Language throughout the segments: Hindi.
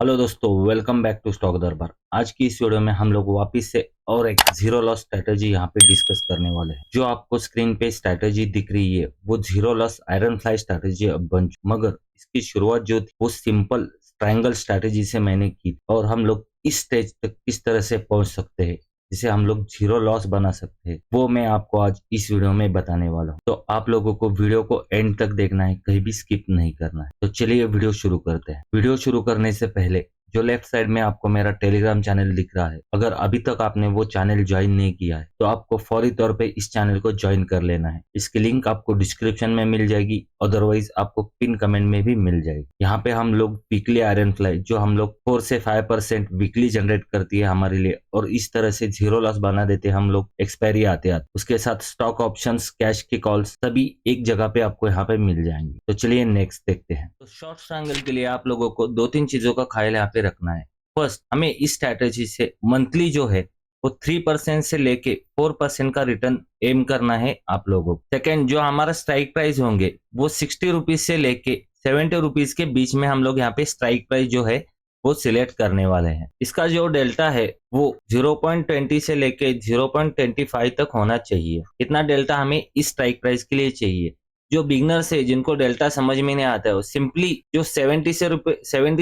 हेलो दोस्तों, वेलकम बैक टू स्टॉक दरबार। आज की इस वीडियो में हम लोग वापस से और एक जीरो लॉस स्ट्रेटेजी यहाँ पे डिस्कस करने वाले हैं। जो आपको स्क्रीन पे स्ट्रेटेजी दिख रही है वो zero loss iron fly strategy अब बन चुकी, मगर इसकी शुरुआत जो थी वो सिंपल ट्रायंगल स्ट्रेटेजी से मैंने की और हम लोग इस स्टेज तक किस तरह से पहुंच सकते हैं जिसे हम लोग जीरो लॉस बना सकते हैं, वो मैं आपको आज इस वीडियो में बताने वाला हूँ। तो आप लोगों को वीडियो को एंड तक देखना है, कहीं भी स्किप नहीं करना है। तो चलिए वीडियो शुरू करते हैं। वीडियो शुरू करने से पहले जो लेफ्ट साइड में आपको मेरा टेलीग्राम चैनल दिख रहा है, अगर अभी तक आपने वो चैनल ज्वाइन नहीं किया है तो आपको फौरी तौर पे इस चैनल को ज्वाइन कर लेना है। इसकी लिंक आपको डिस्क्रिप्शन में मिल जाएगी, अदरवाइज आपको पिन कमेंट में भी मिल जाएगी। यहाँ पे हम लोग वीकली आयरन फ्लाई जो हम लोग 4 से 5% वीकली जनरेट करती है हमारे लिए, और इस तरह से जीरो लॉस बना देते हैं हम लोग एक्सपायरी आते आते। उसके साथ स्टॉक ऑप्शंस, कैश की कॉल्स सभी एक जगह पे आपको यहाँ पे मिल जाएंगे। तो चलिए नेक्स्ट देखते हैं। तो शॉर्ट ट्रायंगल के लिए आप लोगों को 2-3 चीजों का ख्याल यहाँ पे रखना है। फर्स्ट, हमें इस स्ट्रैटेजी से मंथली जो है वो 3% से लेके 4% का रिटर्न एम करना है आप लोगों को। सेकेंड, जो हमारा स्ट्राइक प्राइस होंगे वो 60 रुपीज से लेके 70 रुपीज के बीच में हम लोग यहाँ पे स्ट्राइक प्राइस जो है वो सिलेक्ट करने वाले हैं। इसका जो डेल्टा है वो 0.20 से लेके 0.25 तक होना चाहिए। इतना डेल्टा हमें इस स्ट्राइक प्राइस के लिए चाहिए। जो बिगनर्स है जिनको डेल्टा समझ में नहीं आता है वो सिंपली जो 70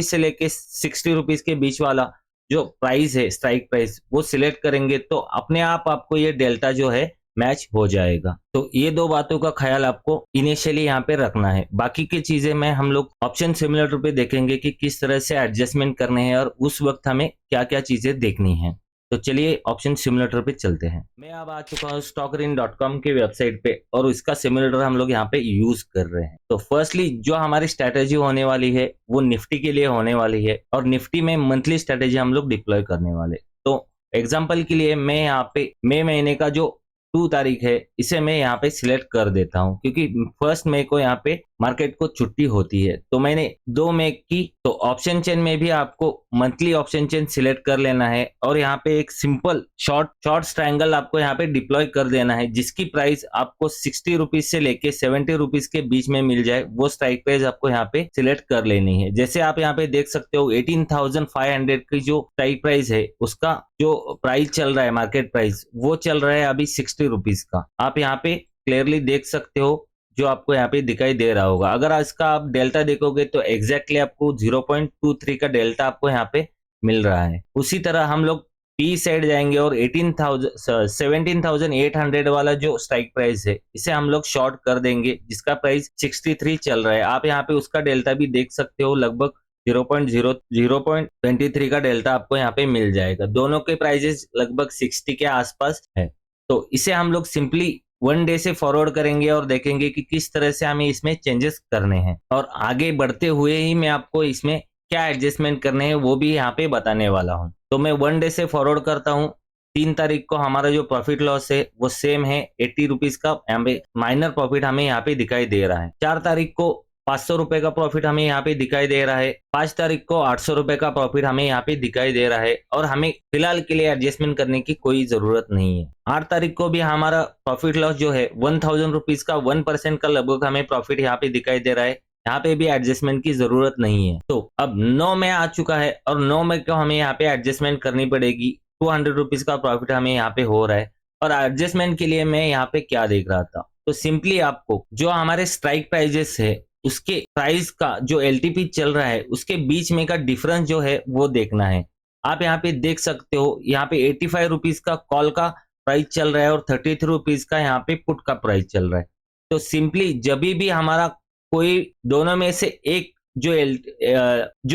से लेके 60 रुपीज के बीच वाला जो प्राइस है स्ट्राइक प्राइस वो सिलेक्ट करेंगे तो अपने आप आपको ये डेल्टा जो है मैच हो जाएगा। तो ये दो बातों का ख्याल आपको इनिशियली यहाँ पे रखना है। बाकी की चीजें में हम लोग ऑप्शन सिमुलेटर पे देखेंगे कि किस तरह से एडजस्टमेंट करने हैं और उस वक्त हमें क्या क्या चीजें देखनी है। तो चलिए ऑप्शन सिमुलेटर पे चलते हैं। मैं अब आ चुका हूँ stockerin.com की वेबसाइट पे और इसका सिमुलेटर हम लोग यहाँ पे यूज कर रहे हैं। तो फर्स्टली जो हमारी स्ट्रेटेजी होने वाली है वो निफ्टी के लिए होने वाली है और निफ्टी में मंथली स्ट्रेटेजी हम लोग डिप्लॉय करने वाले। तो एग्जाम्पल के लिए मैं यहाँ पे मई महीने का जो 2 तारीख है इसे मैं यहाँ पे सिलेक्ट कर देता हूँ, क्योंकि 1 मई को यहाँ पे मार्केट को छुट्टी होती है। तो मैंने 2 मई की। तो ऑप्शन चेन में भी आपको मंथली ऑप्शन चेन सिलेक्ट कर लेना है और यहाँ पे एक सिंपल शॉर्ट ट्रायंगल आपको यहाँ पे डिप्लॉय कर देना है जिसकी प्राइस आपको 60 रुपीज से लेके 70 रुपीज के बीच में मिल जाए। वो स्ट्राइक प्राइस आपको यहाँ पे सिलेक्ट कर लेनी है। जैसे आप यहाँ पे देख सकते हो 18,500 की जो स्ट्राइक प्राइस है उसका जो प्राइस चल रहा है मार्केट प्राइस वो चल रहा है अभी 60 रुपीज का। आप यहाँ पे क्लियरली देख सकते हो, जो आपको यहाँ पे दिखाई दे रहा होगा। अगर इसका आप डेल्टा देखोगे तो एग्जैक्टली आपको 0.23 का डेल्टा आपको यहाँ पे मिल रहा है। उसी तरह हम लोग पी साइड जाएंगे और 17,800 वाला जो स्ट्राइक प्राइस है इसे हम लोग शॉर्ट कर देंगे जिसका प्राइस 63 चल रहा है। आप यहाँ पे उसका डेल्टा भी देख सकते हो, लगभग 0.23 का डेल्टा आपको यहाँ पे मिल जाएगा। दोनों के प्राइजेस लगभग 60 के आसपास है। तो इसे हम लोग सिंपली 1 डे से फॉरवर्ड करेंगे और देखेंगे कि किस तरह से हमें इसमें चेंजेस करने हैं, और आगे बढ़ते हुए ही मैं आपको इसमें क्या एडजस्टमेंट करने हैं वो भी यहाँ पे बताने वाला हूँ। तो मैं 1 डे से फॉरवर्ड करता हूँ। 3 तारीख को हमारा जो प्रॉफिट लॉस है वो सेम है 80 रुपीज का। यहाँ पे माइनर प्रॉफिट हमें यहाँ पे दिखाई दे रहा है। 4 तारीख को 500 रुपए का प्रॉफिट हमें यहाँ पे दिखाई दे रहा है। 5 तारीख को 800 रुपए का प्रॉफिट हमें यहाँ पे दिखाई दे रहा है और हमें फिलहाल के लिए एडजस्टमेंट करने की कोई जरूरत नहीं है। 8 तारीख को भी हमारा प्रॉफिट लॉस जो है 1000 रुपीज का 1% का लगभग हमें प्रॉफिट यहाँ पे दिखाई दे रहा है। यहाँ पे भी एडजस्टमेंट की जरूरत नहीं है। तो अब 9 मई आ चुका है और 9 मई को हमें यहाँ पे एडजस्टमेंट करनी पड़ेगी। 200 रुपीज का प्रॉफिट हमें यहाँ पे हो रहा है और एडजस्टमेंट के लिए मैं यहाँ पे क्या देख रहा था, तो सिंपली आपको जो हमारे स्ट्राइक प्राइजेस है उसके प्राइस का जो एलटीपी चल रहा है उसके बीच में का डिफरेंस जो है वो देखना है। आप यहाँ पे देख सकते हो, यहाँ पे 85 रुपीज का कॉल का प्राइस चल रहा है और 33 रुपीज का यहाँ पे पुट का प्राइस चल रहा है। तो सिंपली जब भी हमारा कोई दोनों में से एक जो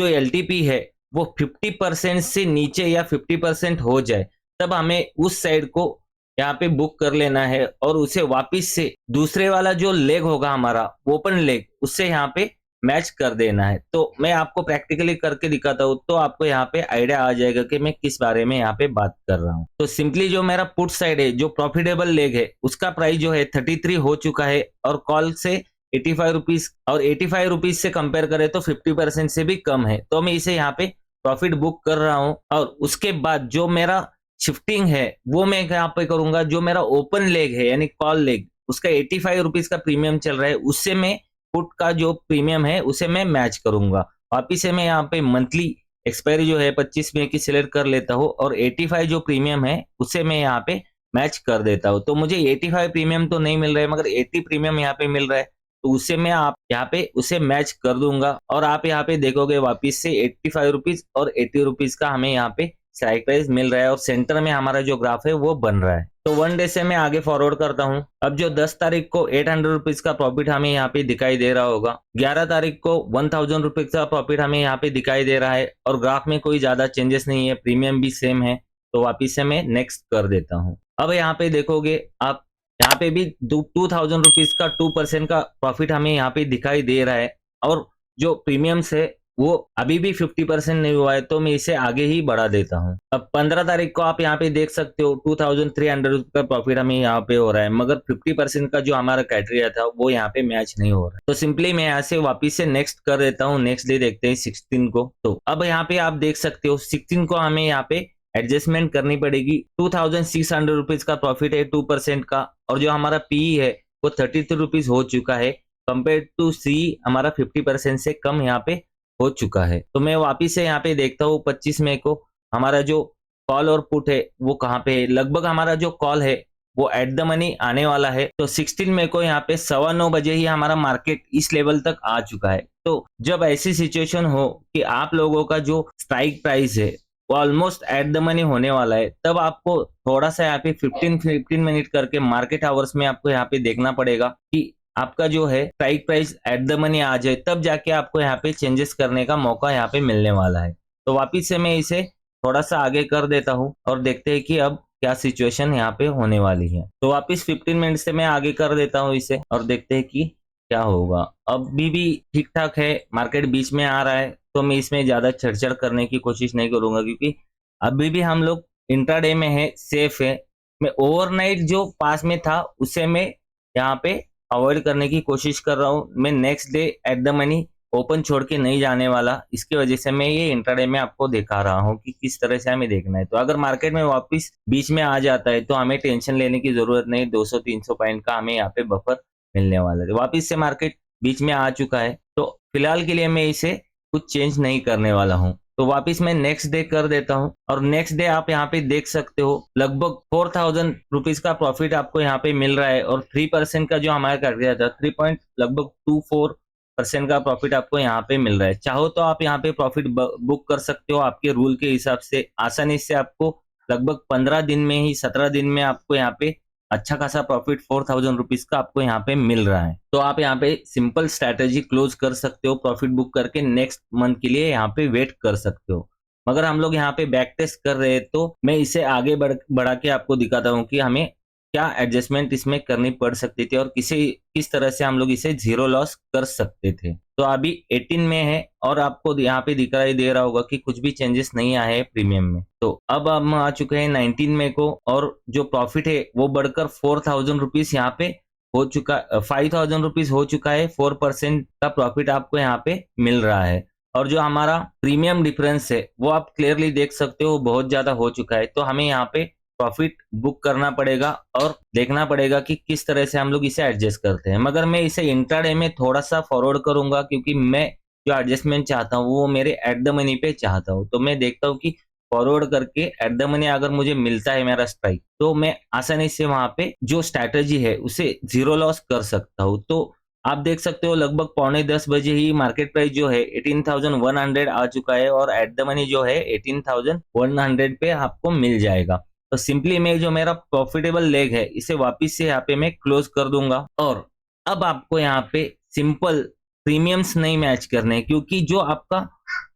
एलटीपी है वो 50% से नीचे या 50% हो जाए तब हमें उस साइड को यहाँ पे बुक कर लेना है और उसे वापस से दूसरे वाला जो लेग होगा हमारा ओपन लेग उससे यहाँ पे मैच कर देना है। तो मैं आपको प्रैक्टिकली करके दिखाता हूँ तो आपको यहाँ पे आइडिया आ जाएगा कि मैं किस बारे में यहाँ पे बात कर रहा हूँ। तो सिंपली जो मेरा पुट साइड है जो प्रॉफिटेबल लेग है उसका प्राइस जो है 33 हो चुका है और कॉल से 85 रुपीज, और 85 रुपीज से कंपेयर करें तो 50% से भी कम है। तो मैं इसे यहाँ पे प्रॉफिट बुक कर रहा हूँ और उसके बाद जो मेरा शिफ्टिंग है वो मैं यहाँ पे करूंगा। जो मेरा ओपन लेग है यानी कॉल लेग उसका 85 रुपीज का प्रीमियम चल रहा है, उससे मैं पुट का जो प्रीमियम है उसे मैं मैच करूंगा। वापिस से मैं यहाँ पे मंथली एक्सपायरी जो है 25 मई की सिलेक्ट कर लेता हूँ और 85 जो प्रीमियम है उसे मैं यहाँ पे मैच कर देता हूँ। तो मुझे 85 प्रीमियम तो नहीं मिल रहा है मगर 80 प्रीमियम यहाँ पे मिल रहा है, तो उसे मैं आप यहाँ पे उसे मैच कर दूंगा और आप यहाँ पे देखोगे वापिस से 85 रुपीज और 80 रुपीज का हमें यहाँ पे स्ट्राइक प्राइस मिल रहा है और सेंटर में हमारा जो ग्राफ है वो बन रहा है। तो 1 डे से मैं आगे फॉरवर्ड करता हूँ। अब जो 10 तारीख को 800 रुपीज का प्रॉफिट हमें यहाँ पे दिखाई दे रहा होगा, 11 तारीख को 1000 रुपीज का प्रॉफिट हमें यहाँ पे दिखाई दे रहा है और ग्राफ में कोई ज्यादा चेंजेस नहीं है, प्रीमियम भी सेम है। तो वापिस से मैं नेक्स्ट कर देता हूँ। अब यहाँ पे देखोगे आप, यहाँ पे भी 2000 रुपीज का 2% का प्रॉफिट हमें यहाँ पे दिखाई दे रहा है और जो प्रीमियम्स है वो अभी भी 50% नहीं हुआ है, तो मैं इसे आगे ही बढ़ा देता हूँ। अब 15 तारीख को आप यहाँ पे देख सकते हो 2300 का प्रॉफिट हमें यहाँ पे हो रहा है मगर 50% का जो हमारा क्राइटेरिया था वो यहाँ पे मैच नहीं हो रहा है। तो सिंपली मैं यहाँ से वापिस से नेक्स्ट कर देता हूँ। नेक्स्ट डे देखते हैं 16 को। तो अब यहाँ पे आप देख सकते हो 16 को हमें यहाँ पे एडजस्टमेंट करनी पड़ेगी। 2600 रुपीज का प्रॉफिट है 2% का और जो हमारा पी है वो 33 रुपीज हो चुका है कंपेयर टू सी हमारा 50% से कम यहाँ पे हो चुका है। तो मैं वापिस से यहाँ पे देखता हूँ 25 मई को हमारा जो कॉल और पुट है वो कहाँ पे है। लगभग हमारा जो कॉल है वो एट द मनी आने वाला है। तो 16 मई को यहाँ पे 9:15 बजे ही हमारा मार्केट इस लेवल तक आ चुका है। तो जब ऐसी सिचुएशन हो कि आप लोगों का जो स्ट्राइक प्राइस है वो ऑलमोस्ट एट द मनी होने वाला है, तब आपको थोड़ा सा यहाँ पे 15 मिनट करके मार्केट आवर्स में आपको यहाँ पे देखना पड़ेगा कि आपका जो है strike price at the money आ जाए, तब जाके आपको यहाँ पे चेंजेस करने का मौका यहाँ पे मिलने वाला है। तो वापिस से मैं इसे थोड़ा सा आगे कर देता हूँ और देखते हैं कि अब क्या सिचुएशन यहाँ पे होने वाली है। तो वापिस 15 मिनट से मैं आगे कर देता हूँ इसे और देखते हैं कि क्या होगा। अभी भी ठीक ठाक है, मार्केट बीच में आ रहा है, तो मैं इसमें ज्यादा चढ़ करने की कोशिश नहीं करूंगा क्योंकि अभी भी हम लोग इंट्राडे में है, सेफ है। मैं ओवरनाइट जो पास में था उसे मैं यहाँ पे अवॉइड करने की कोशिश कर रहा हूँ। मैं next day at the money open छोड़ के नहीं जाने वाला, इसकी वजह से मैं ये इंट्राडे में आपको दिखा रहा हूँ कि किस तरह से हमें देखना है। तो अगर मार्केट में वापस बीच में आ जाता है तो हमें टेंशन लेने की जरूरत नहीं, 200-300 पॉइंट का हमें यहाँ पे बफर मिलने वाला है। वापिस से मार्केट बीच में आ चुका है तो फिलहाल के लिए मैं इसे कुछ चेंज नहीं करने वाला हूँ। तो वापिस मैं नेक्स्ट डे कर देता हूँ और नेक्स्ट डे आप यहाँ पे देख सकते हो लगभग 4000 रुपीज का प्रॉफिट आपको यहाँ पे मिल रहा है और 3% का जो हमारा कर दिया था 3.24% का प्रॉफिट आपको यहाँ पे मिल रहा है। चाहो तो आप यहाँ पे प्रॉफिट बुक कर सकते हो आपके रूल के हिसाब से आसानी से। आपको लगभग 15 दिन में ही 17 दिन में आपको यहाँ पे अच्छा खासा प्रॉफिट 4000 रुपीज का आपको यहाँ पे मिल रहा है। तो आप यहाँ पे सिंपल स्ट्रैटेजी क्लोज कर सकते हो, प्रॉफिट बुक करके नेक्स्ट मंथ के लिए यहाँ पे वेट कर सकते हो। मगर हम लोग यहाँ पे बैक टेस्ट कर रहे हैं तो मैं इसे आगे बढ़ा के आपको दिखाता हूँ कि हमें क्या एडजस्टमेंट इसमें करनी पड़ सकती थी और किस तरह से हम लोग इसे जीरो लॉस कर सकते थे। तो अभी 18 में है और आपको यहाँ पे दिखाई दे रहा होगा कि कुछ भी चेंजेस नहीं आए हैं प्रीमियम में। तो अब हम आ चुके हैं 19 में को और जो प्रॉफिट है वो बढ़कर 4000 रुपीज यहाँ पे हो चुका, 5000 रुपीज हो चुका है। 4% का प्रॉफिट आपको यहाँ पे मिल रहा है और जो हमारा प्रीमियम डिफरेंस है वो आप क्लियरली देख सकते हो बहुत ज्यादा हो चुका है। तो हमें यहाँ पे प्रॉफिट बुक करना पड़ेगा और देखना पड़ेगा कि किस तरह से हम लोग इसे एडजस्ट करते हैं। मगर मैं इसे इंट्राडे में थोड़ा सा फॉरवर्ड करूंगा क्योंकि मैं जो एडजस्टमेंट चाहता हूँ वो मेरे एट द मनी पे चाहता हूँ। तो मैं देखता हूँ कि फॉरवर्ड करके एट द मनी अगर मुझे मिलता है मेरा स्ट्राइक तो मैं आसानी से वहां पे जो स्ट्रैटेजी है उसे जीरो लॉस कर सकता हूँ। तो आप देख सकते हो लगभग 9:45 बजे ही मार्केट प्राइस जो है 18,100 आ चुका है और एट द मनी जो है 18,100 पे आपको मिल जाएगा। तो सिंपली मैं जो मेरा प्रॉफिटेबल लेग है इसे वापिस से यहाँ पे मैं क्लोज कर दूंगा और अब आपको यहाँ पे सिंपल प्रीमियम्स नहीं मैच करने क्योंकि जो आपका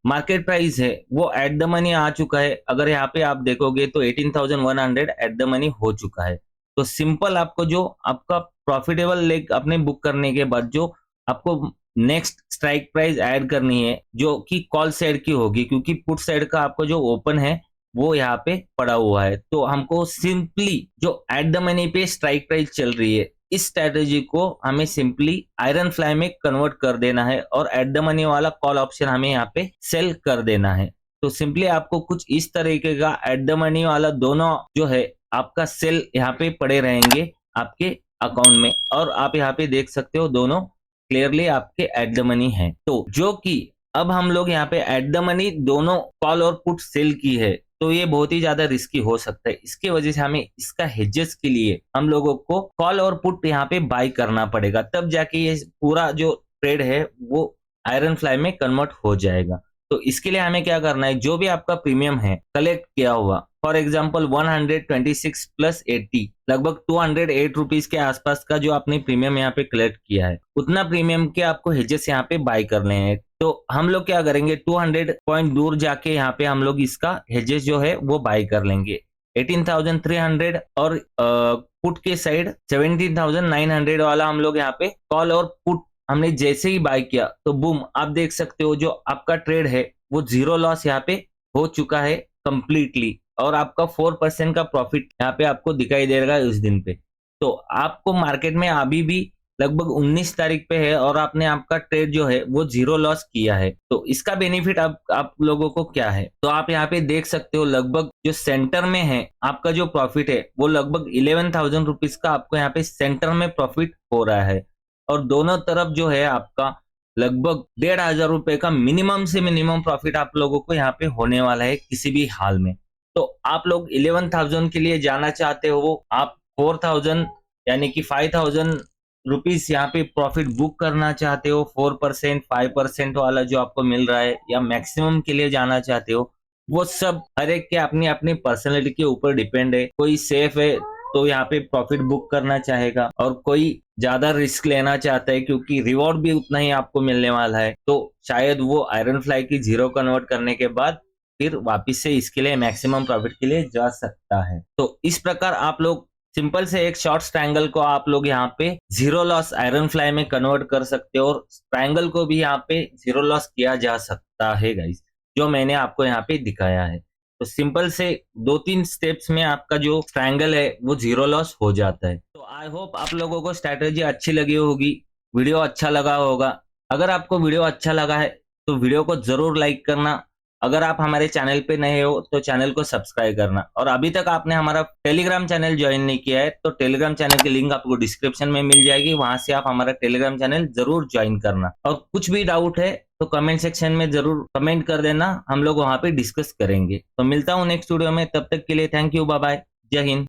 मार्केट प्राइस है वो एट द मनी आ चुका है। अगर यहाँ पे आप देखोगे तो 18,100 एट द मनी हो चुका है। तो सिंपल आपको जो आपका प्रॉफिटेबल लेग अपने बुक करने के बाद जो आपको नेक्स्ट स्ट्राइक प्राइस ऐड करनी है जो कि कॉल साइड की होगी क्योंकि पुट साइड का आपको जो ओपन है वो यहाँ पे पड़ा हुआ है। तो हमको सिंपली जो एट द मनी पे स्ट्राइक प्राइस चल रही है इस स्ट्रेटेजी को हमें सिंपली आयरन फ्लाई में कन्वर्ट कर देना है और एट द मनी वाला कॉल ऑप्शन हमें यहाँ पे सेल कर देना है। तो सिंपली आपको कुछ इस तरीके का एट द मनी वाला दोनों जो है आपका सेल यहाँ पे पड़े रहेंगे आपके अकाउंट में और आप यहाँ पे देख सकते हो दोनों क्लियरली आपके एट द मनी है। तो जो कि अब हम लोग यहाँ पे एट द मनी दोनों कॉल और पुट सेल की है, तो ये बहुत ही ज्यादा रिस्की हो सकता है। इसकी वजह से हमें इसका हेजेस के लिए हम लोगों को कॉल और पुट यहाँ पे बाय करना पड़ेगा, तब जाके ये पूरा जो ट्रेड है वो आयरन फ्लाई में कन्वर्ट हो जाएगा। तो इसके लिए हमें क्या करना है, जो भी आपका प्रीमियम है कलेक्ट किया हुआ, फॉर एग्जाम्पल 126 प्लस 80, लगभग 208 रुपीज के आसपास का जो आपने प्रीमियम यहाँ पे कलेक्ट किया है, उतना प्रीमियम के आपको हेजेस यहाँ पे बाय करने हैं। तो हम लोग क्या करेंगे, 200 पॉइंट दूर जाके यहाँ पे हम लोग इसका हेजेस जो है वो बाय कर लेंगे 18,300, और पुट के साइड 17,900 वाला हम लोग यहाँ पे कॉल और पुट हमने जैसे ही बाय किया तो बूम, आप देख सकते हो जो आपका ट्रेड है वो जीरो लॉस यहाँ पे हो चुका है कंप्लीटली, और आपका 4% का प्रॉफिट यहाँ पे आपको दिखाई दे रहा है उस दिन पे। तो आपको मार्केट में अभी भी लगभग 19 तारीख पे है और आपने आपका ट्रेड जो है वो जीरो लॉस किया है, तो इसका बेनिफिट आप लोगों को क्या है, तो आप यहाँ पे देख सकते हो लगभग जो सेंटर में है आपका जो प्रॉफिट है वो लगभग 11,000 रुपीज का आपको यहाँ पे सेंटर में प्रॉफिट हो रहा है, और दोनों तरफ जो है आपका लगभग 1,500 रुपए का मिनिमम से मिनिमम प्रॉफिट आप लोगों को यहाँ पे होने वाला है किसी भी हाल में। तो आप लोग 11,000 के लिए जाना चाहते हो, आप 4,000 यानी कि 5,000 रुपीज यहाँ पे प्रॉफिट बुक करना चाहते हो, 4% 5% वाला जो आपको मिल रहा है, या मैक्सिमम के लिए जाना चाहते हो, वो सब हर एक के अपनी अपनी पर्सनैलिटी के ऊपर डिपेंड है। कोई सेफ है तो यहाँ पे प्रॉफिट बुक करना चाहेगा, और कोई ज्यादा रिस्क लेना चाहता है क्योंकि रिवॉर्ड भी उतना ही आपको मिलने वाला है, तो शायद वो आयरन फ्लाई की जीरो कन्वर्ट करने के बाद फिर वापिस से इसके लिए मैक्सिमम प्रॉफिट के लिए जा सकता है। तो इस प्रकार आप लोग सिंपल से एक शॉर्ट ट्रायंगल को आप लोग यहाँ पे जीरो लॉस आयरन फ्लाई में कन्वर्ट कर सकते हो, और ट्रायंगल को भी यहाँ पे जीरो लॉस किया जा सकता है गाइस, जो मैंने आपको यहाँ पे दिखाया है। तो सिंपल से 2-3 स्टेप्स में आपका जो ट्रायंगल है वो जीरो लॉस हो जाता है। तो आई होप आप लोगों को स्ट्रैटेजी अच्छी लगी होगी, वीडियो अच्छा लगा होगा। अगर आपको वीडियो अच्छा लगा है तो वीडियो को जरूर लाइक करना, अगर आप हमारे चैनल पे नए हो तो चैनल को सब्सक्राइब करना, और अभी तक आपने हमारा टेलीग्राम चैनल ज्वाइन नहीं किया है तो टेलीग्राम चैनल की लिंक आपको डिस्क्रिप्शन में मिल जाएगी, वहां से आप हमारा टेलीग्राम चैनल जरूर ज्वाइन करना। और कुछ भी डाउट है तो कमेंट सेक्शन में जरूर कमेंट कर देना, हम लोग वहां पे डिस्कस करेंगे। तो मिलता हूँ नेक्स्ट वीडियो में, तब तक के लिए थैंक यू, बाय बाय, जय हिंद।